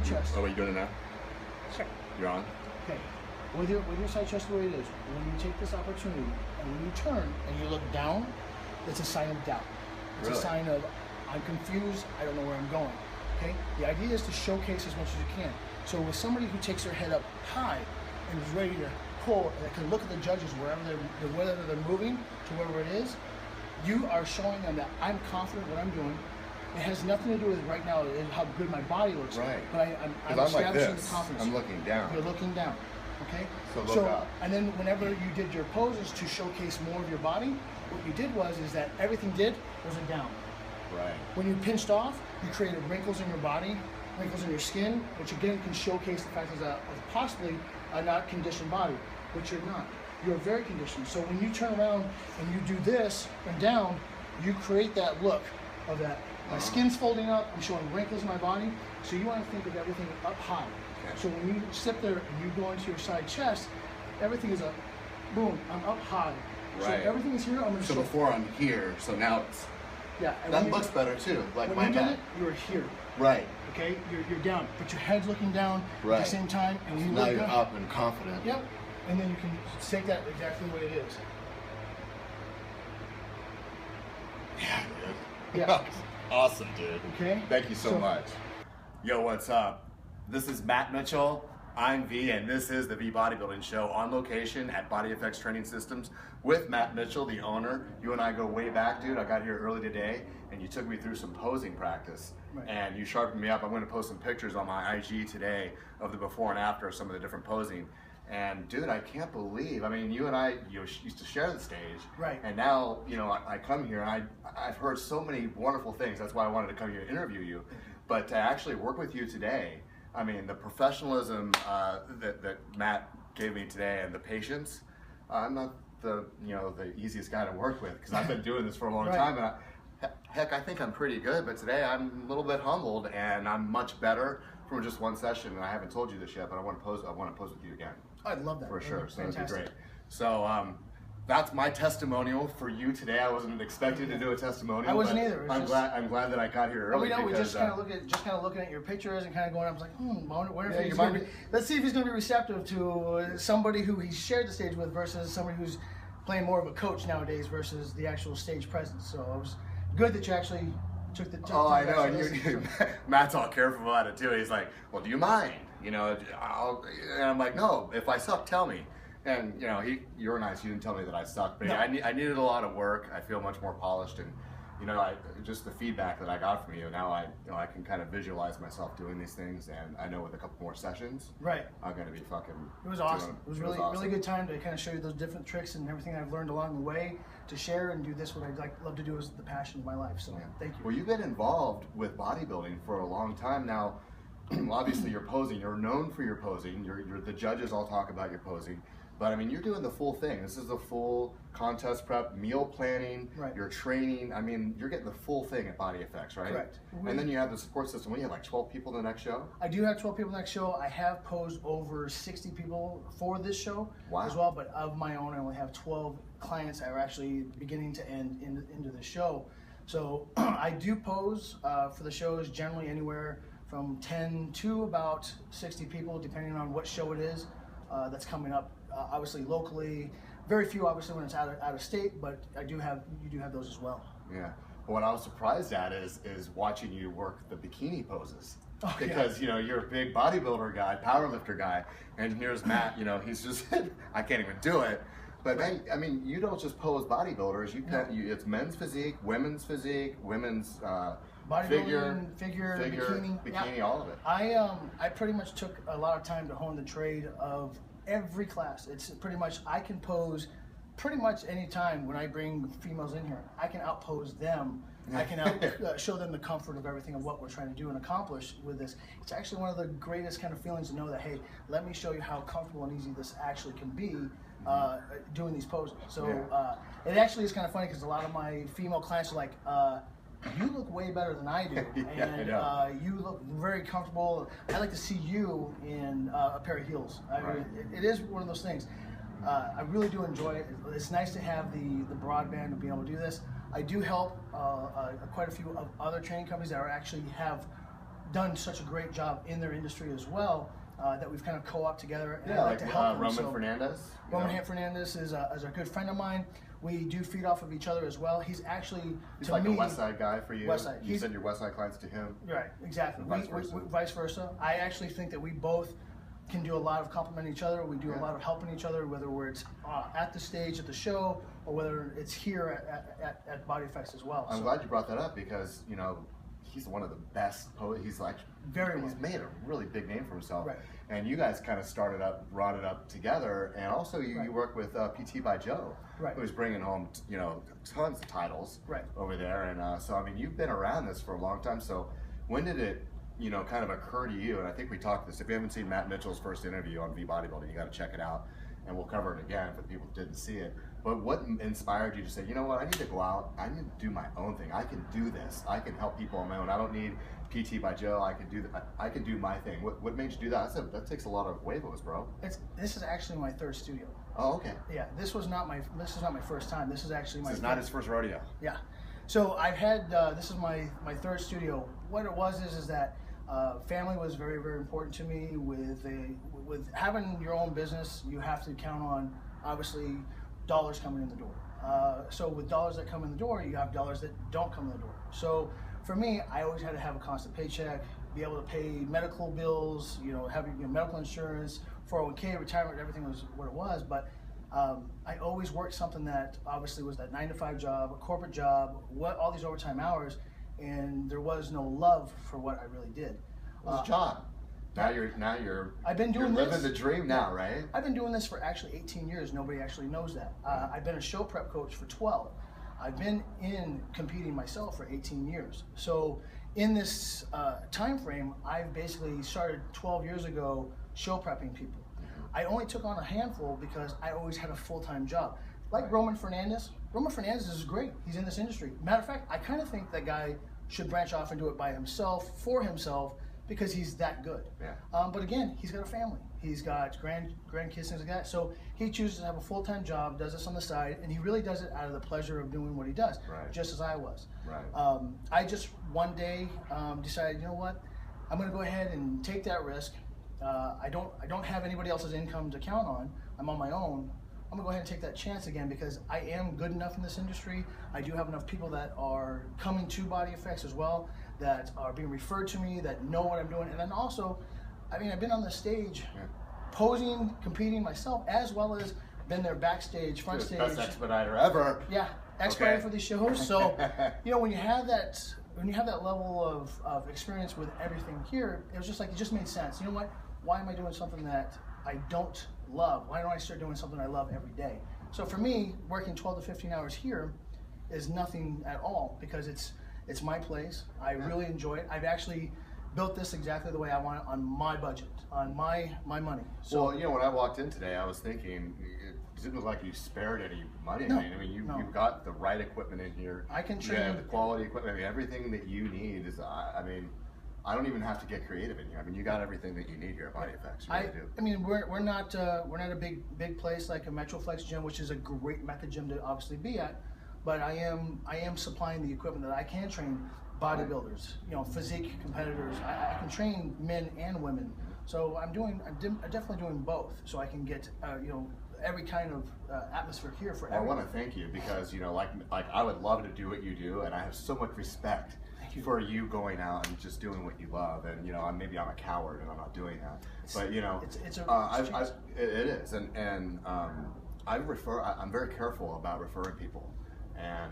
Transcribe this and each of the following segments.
chest. Oh, are you doing it now? Sure. You're on? Okay. With your side chest the way it is, when you take this opportunity and when you turn and you look down, it's a sign of doubt. It's Really? a sign of, I'm confused, I don't know where I'm going. Okay? The idea is to showcase as much as you can. So with somebody who takes their head up high and is ready to pull, and can look at the judges wherever they're moving to wherever it is, you are showing them that I'm confident what I'm doing. It has nothing to do with right now how good my body looks. Right. But I'm establishing the confidence. I'm looking down. You're looking down. Okay? So look up. And then whenever you did your poses to showcase more of your body, what you did was that everything was a down. Right. When you pinched off, you created wrinkles in your body, wrinkles in your skin, which again can showcase the fact of possibly a not conditioned body, which you're not. You're very conditioned. So when you turn around and you do this and down, you create that look of that. My skin's folding up, I'm showing wrinkles in my body. So you want to think of everything up high. Okay. So when you sit there and you go into your side chest, everything is boom, I'm up high. Right. So everything is here, I'm going to So before I'm here, so now it's... Yeah. That looks better too, like when my you did back. it, you were here. Right. Okay, you're down, but your head's looking down right. at the same time. And when you now look you're down, up and confident. Yep. And then you can take that exactly the way it is. Yeah, dude. Yeah. Awesome, dude. Okay. Thank you so much. Yo, what's up? This is Matt Mitchell. I'm V, and this is the V Bodybuilding Show on location at Body Effex Training Systems with Matt Mitchell, the owner. You and I go way back, dude. I got here early today, and you took me through some posing practice, and you sharpened me up. I'm going to post some pictures on my IG today of the before and after of some of the different posing. And dude, I can't believe, I mean, you and I used to share the stage, right? And now, I come here and I've heard so many wonderful things. That's why I wanted to come here and interview you. But to actually work with you today, I mean, the professionalism that Matt gave me today and the patience, I'm not the easiest guy to work with because I've been doing this for a long time, and heck, I think I'm pretty good. But today I'm a little bit humbled, and I'm much better from just one session. And I haven't told you this yet, but I want to pose with you again. I'd love that for sure. So that'd be great. So that's my testimonial for you today. I wasn't expecting to do a testimonial. I wasn't either. I'm glad that I got here early. We just kind of looking at your pictures and kind of going. I was like, wonder if he's going to be. Let's see if he's going to be receptive to somebody who he shared the stage with versus somebody who's playing more of a coach nowadays versus the actual stage presence. So it was good that you actually took the. I know. And Matt's all careful about it too. He's like, well, do you mind? And I'm like, no. If I suck, tell me. And you're nice. You didn't tell me that I sucked, but no. I needed a lot of work. I feel much more polished, and just the feedback that I got from you. Now I can kind of visualize myself doing these things, and I know with a couple more sessions, I'm gonna be fucking. It was awesome. It was really good time to kind of show you those different tricks and everything I've learned along the way to share and do this. What I'd love to do is the passion of my life. So thank you. Well, you've been involved with bodybuilding for a long time now. Obviously, you're posing. You're known for your posing. You're the judges all talk about your posing. But I mean, you're doing the full thing. This is the full contest prep, meal planning, your training. I mean, you're getting the full thing at Body Effex, right? Correct. And then you have the support system. What do you have, like 12 people in the next show? I do have 12 people in the next show. I have posed over 60 people for this show as well. But of my own, I only have 12 clients that are actually beginning to end into the show. So I do pose for the shows generally anywhere from 10 to about 60 people, depending on what show it is that's coming up. Obviously locally, very few obviously when it's out of state, but you do have those as well. Yeah. Well, what I was surprised at is watching you work the bikini poses. Because you're a big bodybuilder guy, powerlifter guy, and here's Matt. He's just I can't even do it. But then, I mean, you don't just pose bodybuilders. It's men's physique, women's bodybuilding, figure, bikini, all of it. I pretty much took a lot of time to hone the trade of every class. It's pretty much, I can pose pretty much any time when I bring females in here. I can outpose them. I can show them the comfort of everything of what we're trying to do and accomplish with this. It's actually one of the greatest kind of feelings to know that, hey, let me show you how comfortable and easy this actually can be doing these poses. So it actually is kind of funny because a lot of my female clients are like, you look way better than I do, and you look very comfortable. I like to see you in a pair of heels. It is one of those things. I really do enjoy it. It's nice to have the broadband to be able to do this. I do help quite a few of other training companies that actually have done such a great job in their industry as well, that we've kind of co-opted together. And Yeah, I like to help them. Roman Fernandez. Roman Fernandez is a good friend of mine. We do feed off of each other as well. He's actually, he's like a West Side guy for you. West Side. You send your West Side clients to him. Right, exactly. Vice versa. I actually think that we both can do a lot of complimenting each other. We do a lot of helping each other, whether it's at the stage, at the show, or whether it's here at Body Effex as well. I'm glad you brought that up because, you know, he's one of the best poets. He's like, he's made a really big name for himself. Right. And you guys kind of brought it up together. And also you work with PT by Joe, who's bringing home, you know, tons of titles over there. And so, I mean, you've been around this for a long time. So when did it, you know, kind of occur to you? And I think we talked this. If you haven't seen Matt Mitchell's first interview on Bodybuilding, you got to check it out. And we'll cover it again for the people who didn't see it. But what inspired you to say, you know what, I need to go out, I need to do my own thing. I can do this. I can help people on my own. I don't need PT by Joe. I can do my thing. What made you do that? That takes a lot of huevos, bro. This is actually my third studio. Oh, okay. Yeah, this is not my first time. This is actually my. This is not his first rodeo. Yeah. So I've had this is my third studio. What it was is that family was very, very important to me. With having your own business, you have to count on, obviously, dollars coming in the door. So with dollars that come in the door, you have dollars that don't come in the door. So for me, I always had to have a constant paycheck, be able to pay medical bills, you know, having medical insurance, 401k, retirement, everything was what it was. But I always worked something that obviously was that 9-to-5 job, a corporate job, all these overtime hours, and there was no love for what I really did. It was a job. Now you're I've been doing you're living the dream now, right? I've been doing this for actually 18 years. Nobody actually knows that. I've been a show prep coach for 12. I've been in competing myself for 18 years. So in this time frame, I've basically started 12 years ago show prepping people. I only took on a handful because I always had a full-time job. Like Roman Fernandez. Roman Fernandez is great. He's in this industry. Matter of fact, I kind of think that guy should branch off and do it by himself, for himself, because he's that good. Yeah. But again, he's got a family. He's got grandkids, things like that. So he chooses to have a full-time job, does this on the side, and he really does it out of the pleasure of doing what he does, just as I was. Right. I just one day decided, you know what, I'm going to go ahead and take that risk. I don't have anybody else's income to count on. I'm on my own. I'm going to go ahead and take that chance again because I am good enough in this industry. I do have enough people that are coming to Body Effex as well, that are being referred to me, that know what I'm doing. And then also, I mean, I've been on the stage posing, competing myself, as well as been there backstage, front stage. Best expediter ever. Yeah, expediting for these shows. So, you know, when you have that level of experience with everything here, it was just like, it just made sense. You know what? Why am I doing something that I don't love? Why don't I start doing something I love every day? So for me, working 12 to 15 hours here is nothing at all because it's my place. I really enjoy it. I've actually built this exactly the way I want it on my budget, on my money. So, well, you know, when I walked in today, I was thinking it didn't look like you spared any money. No, I mean, you've got the right equipment in here. I can train. Yeah, the quality equipment. I mean, everything that you need is. I mean, I don't even have to get creative in here. I mean, you got everything that you need here at Body Effex. You really do. I mean, we're not a big place like a Metroflex gym, which is a great method gym to obviously be at. But I am supplying the equipment that I can train bodybuilders, you know, physique competitors. I can train men and women. So I'm definitely doing both. So I can get you know, every kind of atmosphere here for everyone. I want to thank you because, you know, like I would love to do what you do, and I have so much respect for you going out and just doing what you love. And, you know, maybe I'm a coward and I'm not doing that, but you know, it is. And I'm very careful about referring people. And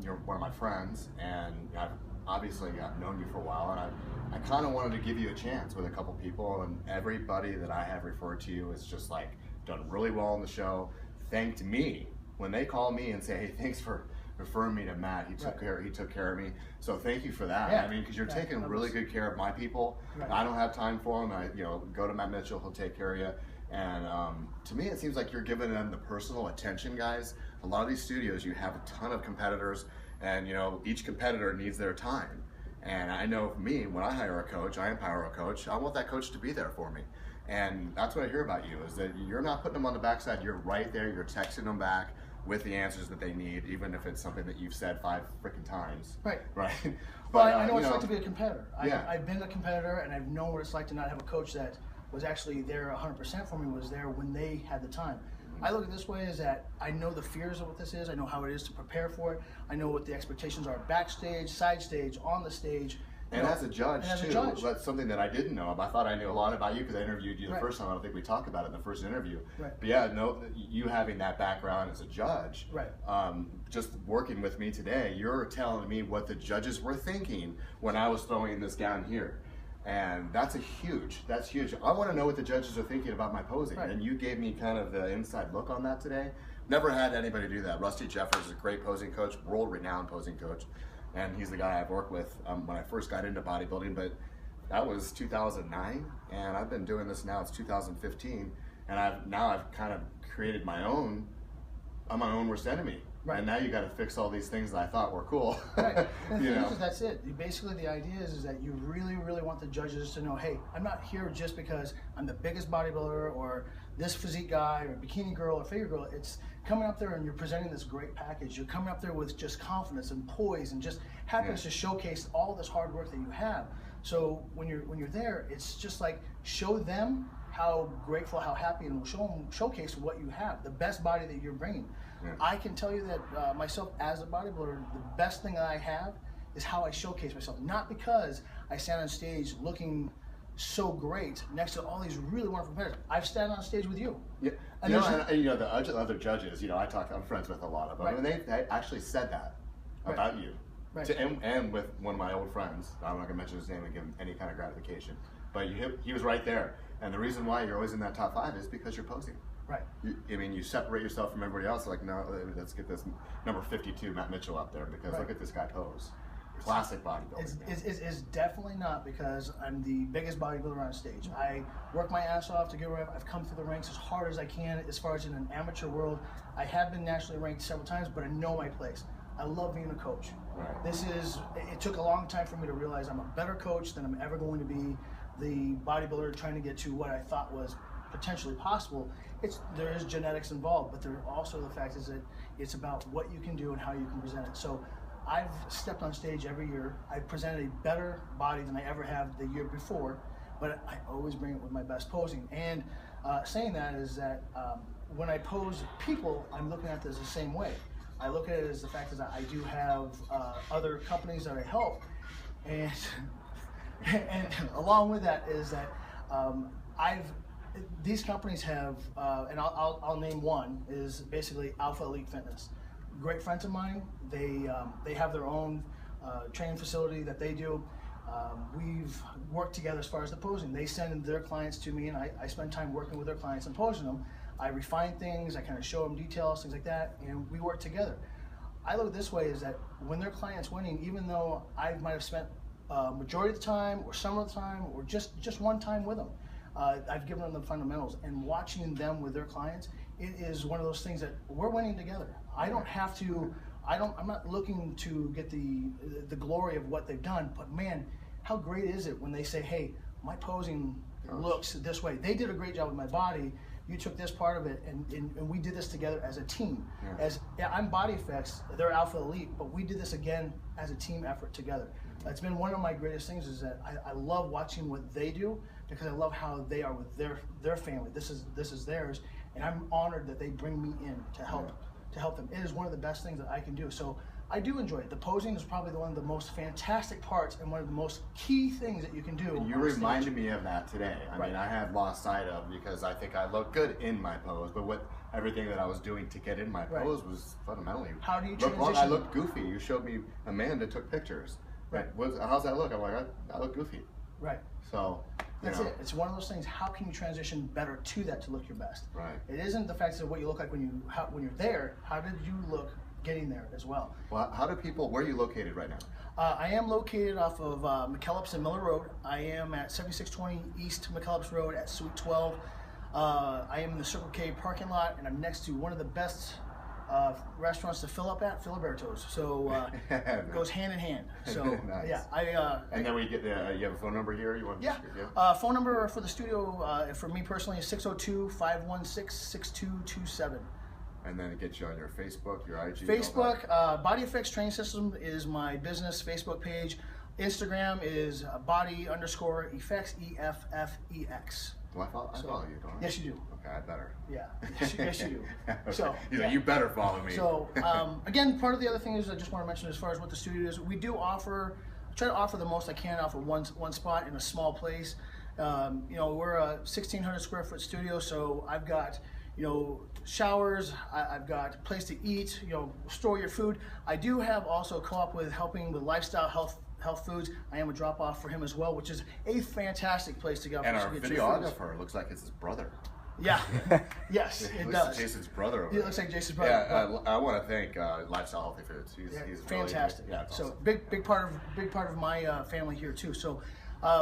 you're one of my friends, and I've known you for a while, and I kind of wanted to give you a chance with a couple people, and everybody that I have referred to you is just like done really well on the show, thanked me when they call me and say, hey, thanks for referring me to Matt. He took care of me. So thank you for that. I mean, because you're taking really good care of my people. I don't have time for them. I go to Matt Mitchell, he'll take care of you. And to me, it seems like you're giving them the personal attention, guys. A lot of these studios, you have a ton of competitors, and you know, each competitor needs their time. And I know for me, when I hire a coach, I empower a coach, I want that coach to be there for me. And that's what I hear about you, is that you're not putting them on the backside, you're right there, you're texting them back, with the answers that they need, even if it's something that you've said 5 freaking times. Right. Right. But I know what it's like to be a competitor. Yeah. I've been a competitor, and I've known what it's like to not have a coach that was actually there 100% for me, was there when they had the time. I look at it this way, is that I know the fears of what this is. I know how it is to prepare for it. I know what the expectations are backstage, side stage, on the stage. And as a judge, too, that's something that I didn't know. I thought I knew a lot about you because I interviewed you the first time. I don't think we talked about it in the first interview. Right. But yeah, no, you having that background as a judge, right. Just working with me today, you're telling me what the judges were thinking when I was throwing this down here. And that's huge. I want to know what the judges are thinking about my posing. Right. And you gave me kind of the inside look on that today. Never had anybody do that. Rusty Jeffers is a great posing coach, world-renowned posing coach. And he's the guy I've worked with when I first got into bodybuilding, but that was 2009, and I've been doing this now, it's 2015, and I've kind of created my own, I'm my own worst enemy. Right. And now you got to fix all these things that I thought were cool. Right. And the thing is, that's it. Basically, the idea is that you really, really want the judges to know, hey, I'm not here just because I'm the biggest bodybuilder or this physique guy or bikini girl or figure girl. It's coming up there and you're presenting this great package. You're coming up there with just confidence and poise and just happiness to showcase all this hard work that you have. So when you're there, it's just like show them how grateful, how happy, and showcase what you have, the best body that you're bringing. Yeah. I can tell you that myself as a bodybuilder, the best thing that I have is how I showcase myself. Not because I stand on stage looking so great next to all these really wonderful competitors. I've stand on stage with you. Yeah. And the other judges, I'm friends with a lot of them, right. And they actually said that about you. Right. And with one of my old friends, I'm not going to mention his name and give him any kind of gratification, but he was right there. And the reason why you're always in that top 5 is because you're posing. Right. You separate yourself from everybody else. Like, no, let's get this number 52 Matt Mitchell up there because look at this guy pose. Classic bodybuilding. It's definitely not because I'm the biggest bodybuilder on stage. I work my ass off to get where I've come through the ranks as hard as I can. As far as in an amateur world, I have been nationally ranked several times, but I know my place. I love being a coach. Right. It took a long time for me to realize I'm a better coach than I'm ever going to be the bodybuilder trying to get to what I thought was potentially possible. There is genetics involved, but there also the fact is that it's about what you can do and how you can present it. So I've stepped on stage every year. I've presented a better body than I ever have the year before, but I always bring it with my best posing. And saying that is that when I pose people, I'm looking at this the same way. I look at it as the fact is that I do have other companies that I help, and along with that is that these companies have, and I'll name one, is basically Alpha Elite Fitness. Great friends of mine. They have their own training facility that they do. We've worked together as far as the posing. They send their clients to me, and I spend time working with their clients and posing them. I refine things. I kind of show them details, things like that, and we work together. I look at it this way: is that when their client's winning, even though I might have spent majority of the time, or some of the time, or just one time with them, I've given them the fundamentals. And watching them with their clients, it is one of those things that we're winning together. I don't have to. I'm not looking to get the glory of what they've done, but man, how great is it when they say, "Hey, my posing looks this way. They did a great job with my body. You took this part of it, and we did this together as a team." I'm Body Effex, they're Alpha Elite, but we did this again as a team effort together. It's been one of my greatest things is that I love watching what they do because I love how they are with their family. This is theirs, and I'm honored that they bring me in to help them. It is one of the best things that I can do. So I do enjoy it. The posing is probably one of the most fantastic parts and one of the most key things that you can do. You reminded me of that today. I mean, I had lost sight of because I think I looked good in my pose, but with everything that I was doing to get in my pose was fundamentally. How do you transition? I looked goofy. You showed me Amanda took pictures. Right. How's that look? I'm like, I look goofy. Right. So that's it. It's one of those things. How can you transition better to that to look your best? Right. It isn't the fact of what you look like when you're there. How did you look getting there as well? Well, where are you located right now? I am located off of McKellips and Miller Road. I am at 7620 East McKellips Road at Suite 12. I am in the Circle K parking lot, and I'm next to one of the best restaurants to fill up at, Filiberto's. So it goes hand in hand. So nice. Yeah, and then we get you have a phone number here. You want? Phone number for the studio for me personally is 602-516-6227. And then it gets you on your Facebook, your IG. Facebook, Body Effex Training Systems is my business Facebook page. Instagram is body_effects, EFFEX. Do I follow you, don't I? Yes, you do. Okay, I better. Yeah, yes you do. Okay. So He's like, you better follow me. So again, part of the other thing is I just want to mention as far as what the studio is, we do offer, try to offer the most I can off of one spot in a small place. You know, we're a 1,600 square foot studio, so I've got, you know, showers, I've got a place to eat, you know, store your food. I do have also co-op with helping with lifestyle health foods. I am a drop off for him as well, which is a fantastic place to go. And our videographer looks like it's his brother. Yeah, yes, it does. Like Jason's brother. He looks like Jason's brother. Yeah, I want to thank Lifestyle Healthy Foods. He's fantastic. Really, yeah, so awesome. big part of my family here too. So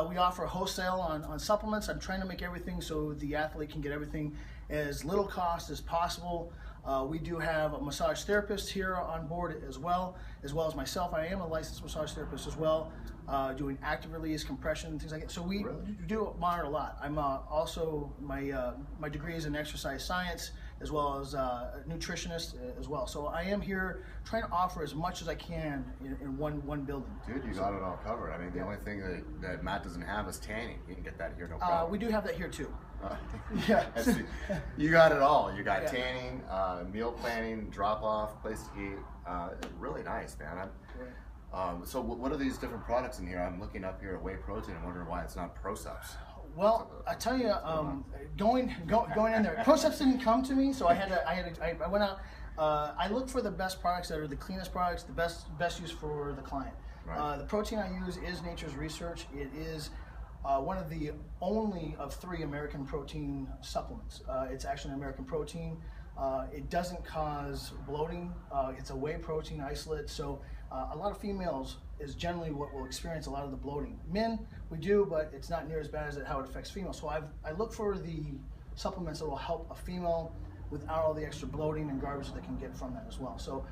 we offer wholesale on supplements. I'm trying to make everything so the athlete can get everything as little cost as possible. We do have a massage therapist here on board as well as myself. I am a licensed massage therapist as well, doing active release, compression, things like that. So we do monitor a lot. I'm also, my degree is in exercise science as well as a nutritionist as well. So I am here trying to offer as much as I can in one building. Dude, you got it all covered. I mean, the only thing that Matt doesn't have is tanning. You can get that here, no problem. We do have that here too. Yeah, you got it all. You got tanning, meal planning, drop off, place to eat. Really nice, man. So what are these different products in here? I'm looking up here at whey protein. I'm wondering why it's not ProCeps. Well, I tell you, going in there, ProCeps didn't come to me, so I went out. I look for the best products that are the cleanest products, the best use for the client. Right. The protein I use is Nature's Research. It is one of the only of 3 American protein supplements. It's actually an American protein. It doesn't cause bloating. It's a whey protein isolate, so a lot of females is generally what will experience a lot of the bloating. Men, we do, but it's not near as bad as how it affects females. So I look for the supplements that will help a female without all the extra bloating and garbage that they can get from that as well. So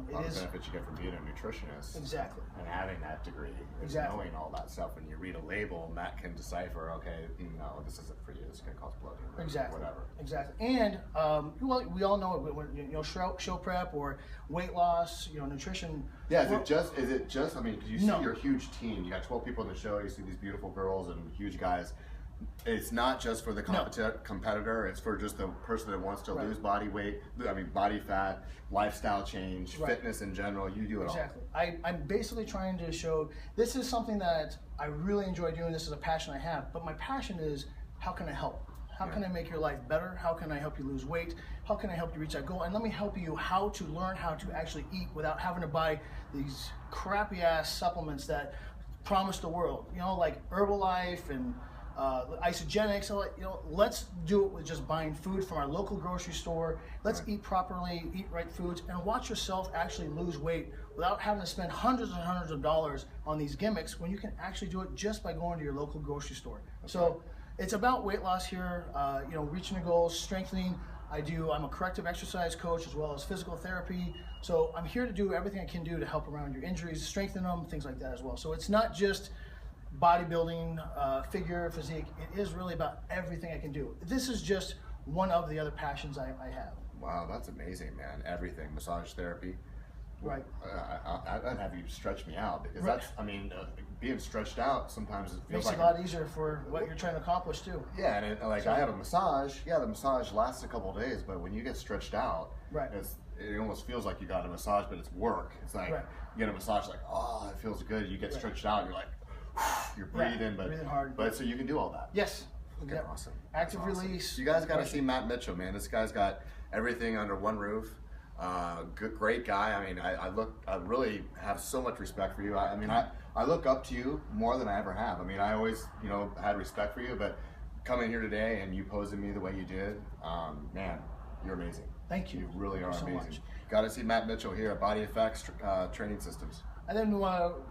it is the benefits you get from being a nutritionist. Exactly. And having that degree. Exactly. Knowing all that stuff. When you read a label, Matt can decipher, okay, no, this isn't for you. It's going to cause bloating. Exactly. Whatever. Exactly. And well, we all know when you know show prep or weight loss, you know, nutrition. Yeah. Is it just? I mean, because you see your huge team. You got 12 people in the show. You see these beautiful girls and huge guys. It's not just for the competitor, it's for just the person that wants to lose body weight, I mean body fat, lifestyle change, fitness in general. You do it all. Exactly. I'm basically trying to show, this is something that I really enjoy doing, this is a passion I have, but my passion is, how can I help? How can I make your life better? How can I help you lose weight? How can I help you reach that goal? And let me help you how to learn how to actually eat without having to buy these crappy ass supplements that promise the world, you know, like Herbalife and isogenics. So, you know, let's do it with just buying food from our local grocery store. Let's eat properly, eat right foods, and watch yourself actually lose weight without having to spend hundreds and hundreds of dollars on these gimmicks when you can actually do it just by going to your local grocery store. So it's about weight loss here, you know, reaching your goals, strengthening. I'm a corrective exercise coach as well as physical therapy. So I'm here to do everything I can do to help around your injuries, strengthen them, things like that as well. So it's not just bodybuilding, figure, physique. It is really about everything I can do. This is just one of the other passions I have. Wow, that's amazing, man. Everything, massage therapy. Right. I'd have you stretch me out because that's, I mean, being stretched out sometimes it feels makes it a lot easier for what you're trying to accomplish too. Yeah, and I have a massage. Yeah, the massage lasts a couple of days, but when you get stretched out, it almost feels like you got a massage, but it's work. It's like you get a massage, like, oh, it feels good. You get stretched out, and you're like, you're breathing, breathing hard. But so you can do all that. Yes. Okay, awesome. Active release. You guys got to see Matt Mitchell, man. This guy's got everything under one roof. Great guy. I mean, I really have so much respect for you. I mean, I look up to you more than I ever have. I mean, I always, you know, had respect for you, but coming here today and you posing me the way you did, man, you're amazing. Thank you. You really are amazing. So got to see Matt Mitchell here at Body Effex Training Systems. And then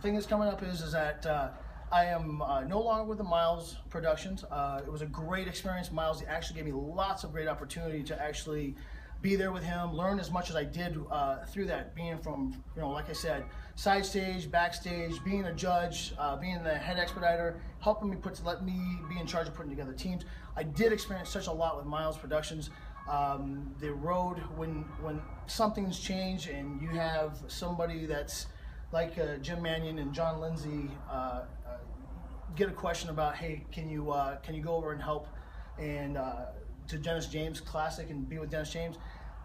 thing that's coming up is that I am no longer with the Miles Productions. It was a great experience. Miles actually gave me lots of great opportunity to actually be there with him, learn as much as I did through that, being from, you know, like I said, side stage, backstage, being a judge, being the head expediter, helping me let me be in charge of putting together teams. I did experience such a lot with Miles Productions. The road, when something's changed and you have somebody that's like Jim Mannion and John Lindsay get a question about, hey, can you go over and help and to Dennis James Classic and be with Dennis James,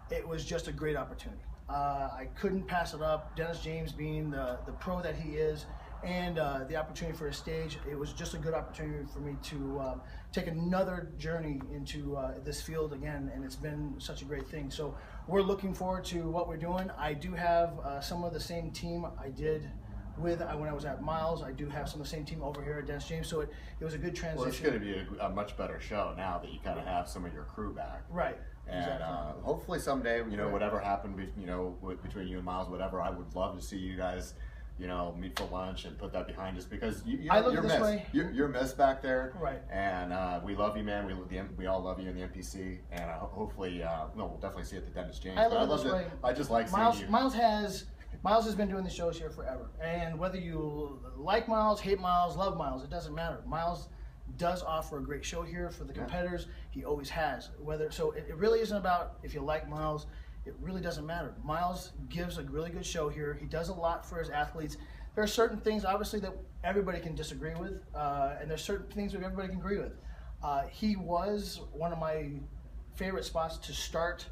it was just a great opportunity. I couldn't pass it up. Dennis James being the pro that he is, and the opportunity for a stage, it was just a good opportunity for me to take another journey into this field again, and it's been such a great thing. So we're looking forward to what we're doing. I do have some of the same team I did with when I was at Miles. I do have some of the same team over here at Dennis James, so it was a good transition. Well, it's going to be a much better show now that you kind of have some of your crew back. Right. And exactly. Hopefully someday, whatever happened, between you and Miles, whatever, I would love to see you guys, meet for lunch and put that behind us, because you're missed back there. Right. And we love you, man. We all love you in the NPC, and hopefully, we'll definitely see you at the Dennis James. I just like Miles, seeing you. Miles has been doing these shows here forever, and whether you like Miles, hate Miles, love Miles, it doesn't matter. Miles does offer a great show here for the competitors. He always has. It really isn't about if you like Miles. It really doesn't matter. Miles gives a really good show here. He does a lot for his athletes. There are certain things, obviously, that everybody can disagree with, and there's certain things that everybody can agree with. He was one of my favorite spots to start,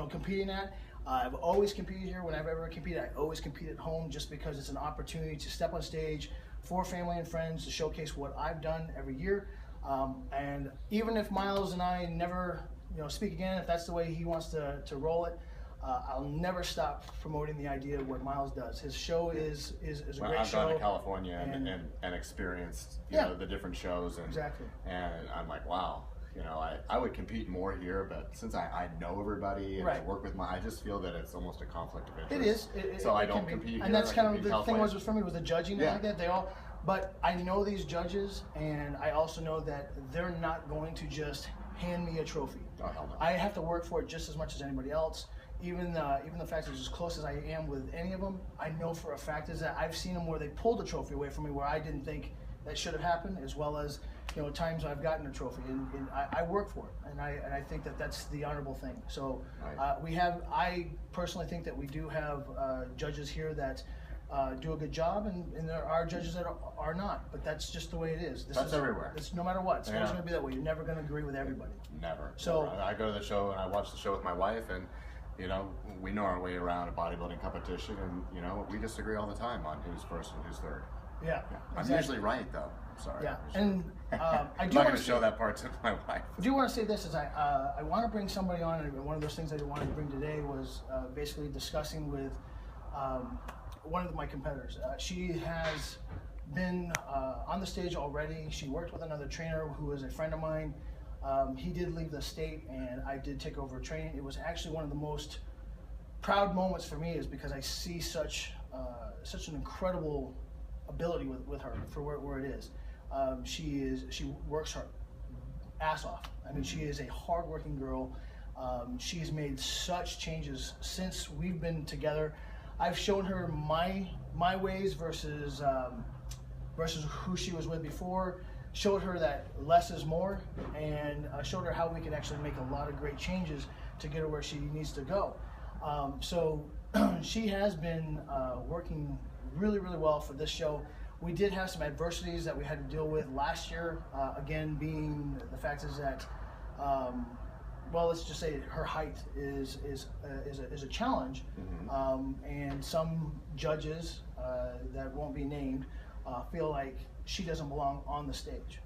competing at. I've always competed here. When I've ever competed, I always compete at home, just because it's an opportunity to step on stage for family and friends to showcase what I've done every year. And even if Miles and I never speak again, if that's the way he wants to roll it, I'll never stop promoting the idea of what Miles does. His show is a great show. I've gone to California and experienced the different shows, and exactly. And I'm like, wow. I would compete more here, but since I know everybody and I work with I just feel that it's almost a conflict of interest. It is. So I don't compete here. And that's kind of the thing was for me with the judging and like that. But I know these judges, and I also know that they're not going to just hand me a trophy. Oh, hell no. I have to work for it just as much as anybody else. Even the fact that as close as I am with any of them, I know for a fact is that I've seen them where they pulled a trophy away from me where I didn't think that should have happened, as well as times I've gotten a trophy, and I work for it, and I think that that's the honorable thing. So I personally think that we do have judges here that do a good job, and there are judges that are not, but that's just the way it is. That's everywhere. It's no matter what. It's always going to be that way. You're never going to agree with everybody. Never. So never. I go to the show and I watch the show with my wife, and we know our way around a bodybuilding competition, and we disagree all the time on who's first and who's third. Yeah. I'm usually right, though. Sorry. Yeah, and I I'm do not want going to show that part to my wife. I do want to say this: is I want to bring somebody on, and one of those things I wanted to bring today was basically discussing with one of my competitors. She has been on the stage already. She worked with another trainer who is a friend of mine. He did leave the state, and I did take over training. It was actually one of the most proud moments for me, is because I see such an incredible ability with her for where it is. She works her ass off. I mean, she is a hardworking girl. She's made such changes since we've been together. I've shown her my ways versus who she was with before. Showed her that less is more, and showed her how we can actually make a lot of great changes to get her where she needs to go. So she has been working really, really well for this show. We did have some adversities that we had to deal with last year. Again, being the fact is that, well, let's just say her height is a challenge, and some judges that won't be named feel like she doesn't belong on the stage.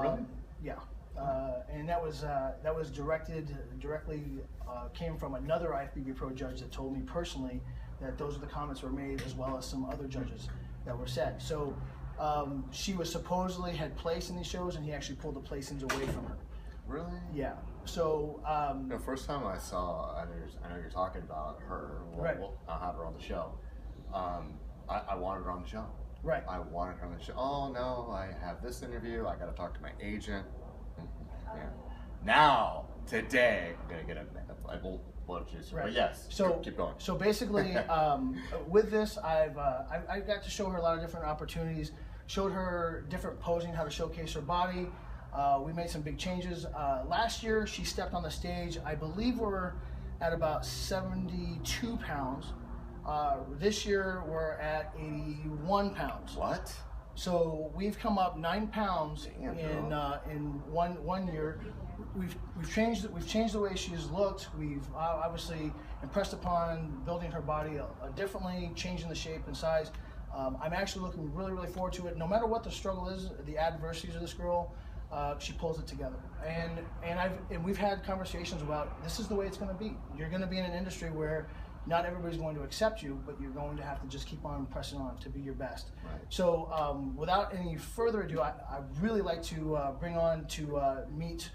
Really? Yeah. And that was directly came from another IFBB Pro judge that told me personally that those are the comments were made, as well as some other judges that were said. So she was supposedly had placed in these shows, and he actually pulled the placings away from her. Really? Yeah. So the first time I saw, I know you're talking about her. I'll have her on the show. I wanted her on the show. Right. I wanted her on the show. Oh no, I have this interview. I got to talk to my agent. Yeah. Now, today, I'm gonna get a blood juicer. Right. But yes. So keep going. So basically, with this, I got to show her a lot of different opportunities. Showed her different posing, how to showcase her body. We made some big changes. Last year, she stepped on the stage. I believe we're at about 72 pounds. This year, we're at 81 pounds. What? So we've come up 9 pounds in one year. We've changed the way she's looked. We've obviously impressed upon building her body differently, changing the shape and size. I'm actually looking really forward to it. No matter what the struggle is, the adversities of this girl, she pulls it together. And we've had conversations about this is the way it's going to be. You're going to be in an industry where not everybody's going to accept you, but you're going to have to just keep on pressing on to be your best. Right. So without any further ado, I'd really like to bring on to meet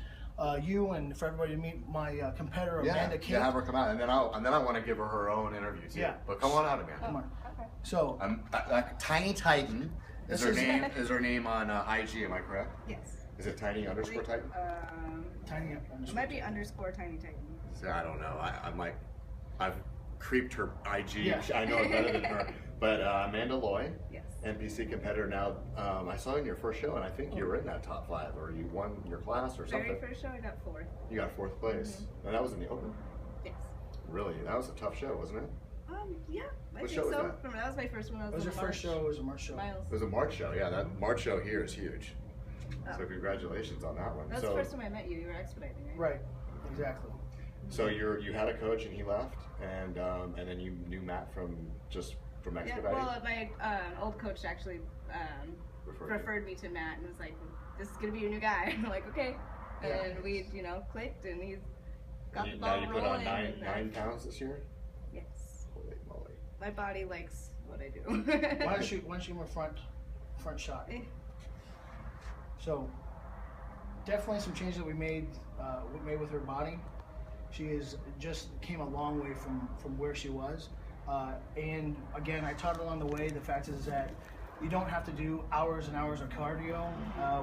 you and for everybody to meet my competitor, Amanda Kate. Yeah, have her come out, and then I want to give her her own interview too. Yeah. But come on out, Amanda. Come on. Okay. So Tiny Titan is her name. Is her name on IG? Am I correct? Yes. Is it Tiny underscore Titan? Tiny It underscore. might be underscore Tiny Titan. See, I don't know. I'm like, I've creeped her IG. Yeah. I know it better than her. But Amanda Loy, Yes. NPC competitor. Now, I saw you in your first show, and I think you were in that top 5, or you won your class or something. Very first show, I got 4th. You got 4th place, and that was in the open. Yes. Really, that was a tough show, wasn't it? Yeah, I What think show was so. that? That was my first one. It was your first show. It was a March show. Miles. It was a March show. Yeah, that March show here is huge. Oh. So congratulations on that one. That was So, the first time I met you. You were expediting, right? Right. Exactly. so you had a coach and he left, and then you knew Matt from Yeah, expediting. well, my old coach actually Referred you. referred me to Matt and was like, "This is gonna be your new guy." I'm like, "Okay," and Yeah. we, clicked, and he's got the now ball you put on rolling. 9 pounds this year. Yes, Holy moly! my body likes what I do. Why don't you give him a front shot? So definitely some changes that we made with her body. She is just came a long way from where she was. And again, I taught her along the way. The fact is that you don't have to do hours and hours of cardio.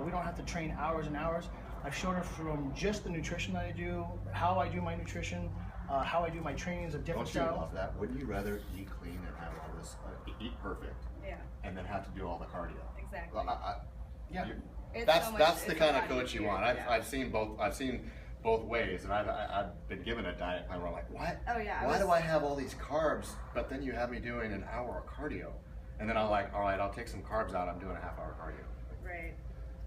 We don't have to train hours and hours. I've shown her from just the nutrition that I do, how I do my nutrition, how I do my trainings of different Don't you styles. love that? Wouldn't you rather eat clean and have all this, eat perfect, Yeah, and then have to do all the cardio? exactly. Well, Yeah. It's that's so much- that's the it's kind a of lot coach you easier, want. yeah. I've seen both ways, and I've been given a diet plan where I'm like, what? Oh, yeah, Why do I have all these carbs, but then you have me doing an hour of cardio, and then I'm like, all right, I'll take some carbs out. I'm doing a half-hour cardio. Right.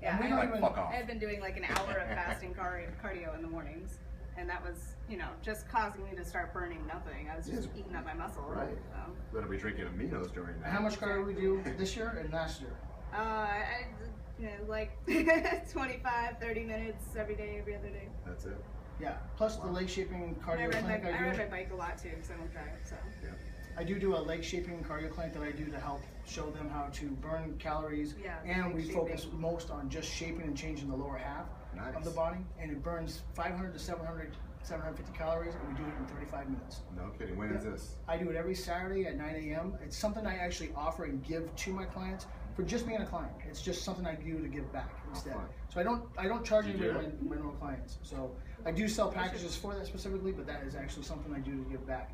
And Yeah, we I, don't Like, even- fuck off. I had been doing like an hour of fasting cardio in the mornings, and that was, just causing me to start burning nothing. I was just Yes. eating up my muscle. Right. Gonna be drinking aminos during that. How much cardio we do this year and last year? Like 25, 30 minutes every day, every other day. That's it. Yeah. Plus the leg shaping I cardio clinic ride I my do. bike a lot too, because I don't drive. So. Yeah. I do a leg shaping cardio clinic that I do to help show them how to burn calories, Yeah, and leg we focus shaping. most on just shaping and changing the lower half Nice. of the body, and it burns 500 to 750 calories, and we do it in 35 minutes. No kidding. When is this? I do it every Saturday at 9 a.m. It's something I actually offer and give to my clients for just being a client. It's just something I do to give back instead. fun. So I don't charge You anybody do? my normal clients. So I do sell packages for that specifically, but that is actually something I do to give back.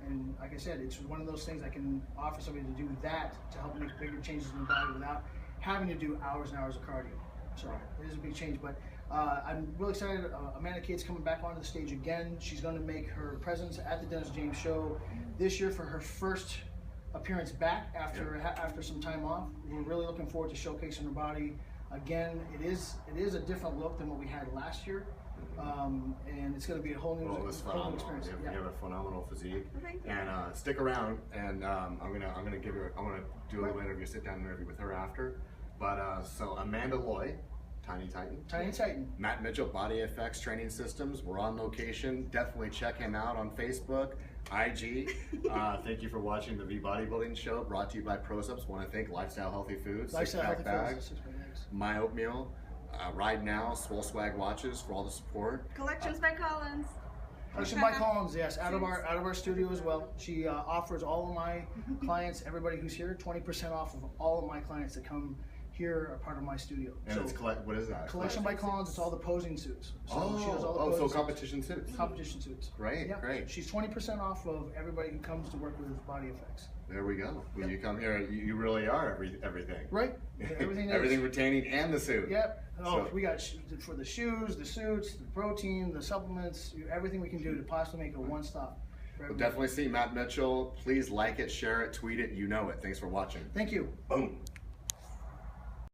And like I said, it's one of those things I can offer somebody to do that to help make bigger changes in the body without having to do hours and hours of cardio. So it is a big change, but I'm really excited. Amanda Kate's coming back onto the stage again. She's going to make her presence at the Dennis James Show this year for her first appearance back after some time off. We're really looking forward to showcasing her body again. It is a different look than what we had last year, and it's going to be a whole new, Well, it was whole new phenomenal. experience. You Yeah. have a phenomenal physique, Thank you. and stick around. And I'm gonna give you. I'm gonna do a little interview, sit down interview with her after. But so Amanda Loy, Tiny Titan. Tiny Titan. Matt Mitchell, Body Effex Training Systems. We're on location. Definitely check him out on Facebook, IG. Thank you for watching the V Bodybuilding Show, brought to you by ProSups. Want to thank Lifestyle Healthy Foods, Lifestyle Six Pack Healthy Bags, Foods, 6-pack bags. My Oatmeal, Ride Now, Swole Swag Watches for all the support. Collections by Collins. Collection by Collins, yes, out of our studio as well. She offers all of my clients, everybody who's here, 20% off of all of my clients that come here, a part of my studio. And so it's what is that? Collection by Collins. It's all the posing suits. So she does all the so posing competition suits. Competition suits. Great, Yep. great. She's 20% off of everybody who comes to work with Body Effex. There we go. When you come here, you really are everything. Right. Everything is. Everything retaining and the suit. Yep. Oh, So- we got for the shoes, the suits, the protein, the supplements, everything we can do to possibly make a one-stop. We'll definitely see Matt Mitchell. Please like it, share it, tweet it. You know it. Thanks for watching. Thank you. Boom.